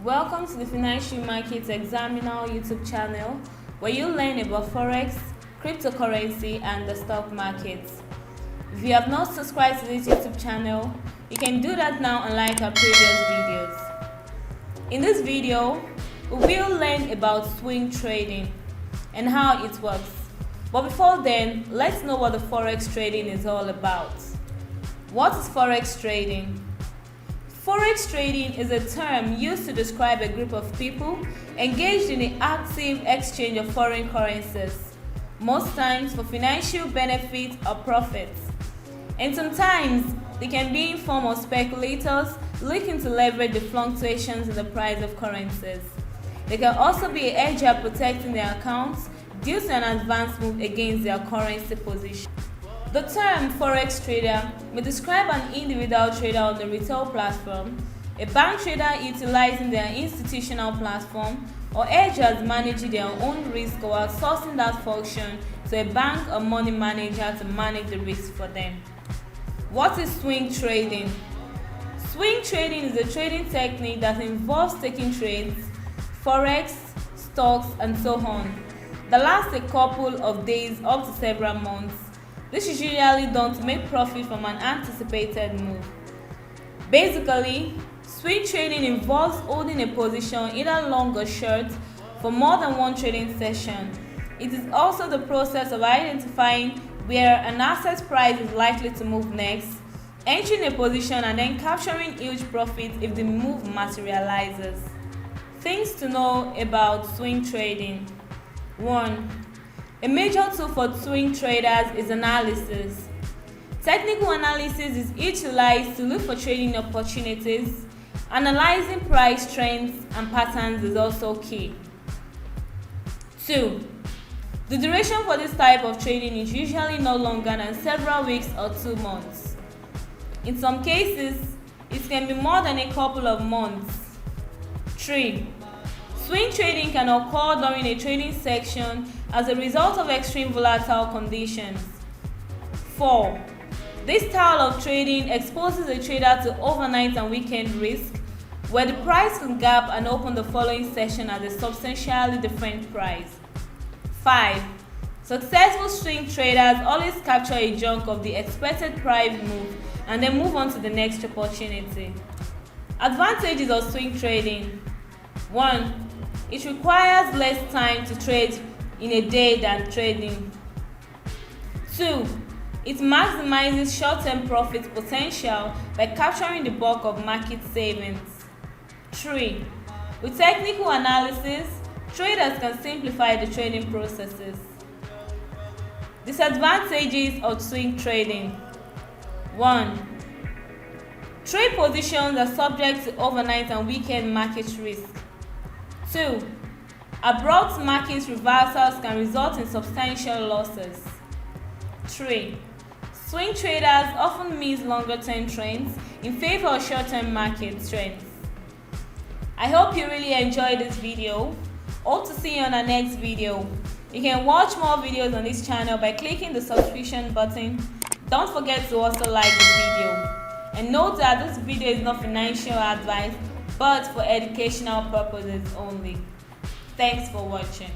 Welcome to the Financial Markets Examiner YouTube channel, where you learn about Forex, cryptocurrency, and the stock markets. If you have not subscribed to this YouTube channel, you can do that now and like our previous videos. In this video, we will learn about swing trading and how it works. But before then, let's know what the Forex trading is all about. What is Forex trading? Forex trading is a term used to describe a group of people engaged in the active exchange of foreign currencies, most times for financial benefit or profits. And sometimes they can be in form of speculators looking to leverage the fluctuations in the price of currencies. They can also be a hedger protecting their accounts due to an advanced move against their currency position. The term Forex trader may describe an individual trader on the retail platform, a bank trader utilizing their institutional platform, or hedgers managing their own risk or outsourcing that function to a bank or money manager to manage the risk for them. What is swing trading? Swing trading is a trading technique that involves taking trades, forex, stocks, and so on, that lasts a couple of days up to several months. This is usually done to make profit from an anticipated move. Basically, swing trading involves holding a position either long or short for more than one trading session. It is also the process of identifying where an asset price is likely to move next, entering a position and then capturing huge profit if the move materializes. Things to know about swing trading. 1. A major tool for swing traders is analysis. Technical analysis is utilized to look for trading opportunities. Analyzing price trends and patterns is also key. 2. The duration for this type of trading is usually no longer than several weeks or 2 months. In some cases, it can be more than a couple of months. 3. Swing trading can occur during a trading section as a result of extreme volatile conditions. 4. This style of trading exposes a trader to overnight and weekend risk, where the price can gap and open the following session at a substantially different price. 5. Successful swing traders always capture a chunk of the expected price move and then move on to the next opportunity. Advantages of swing trading. 1. It requires less time to trade in a day than trading. 2. It maximizes short-term profit potential by capturing the bulk of market savings. 3. With technical analysis, traders can simplify the trading processes. Disadvantages of swing trading. 1. Trade positions are subject to overnight and weekend market risk. 2. Abrupt market reversals can result in substantial losses. 3. Swing traders often miss longer-term trends in favor of short-term market trends. I hope you really enjoyed this video. Hope to see you on our next video. You can watch more videos on this channel by clicking the subscription button. Don't forget to also like the video. And note that this video is not financial advice, but for educational purposes only. Thanks for watching.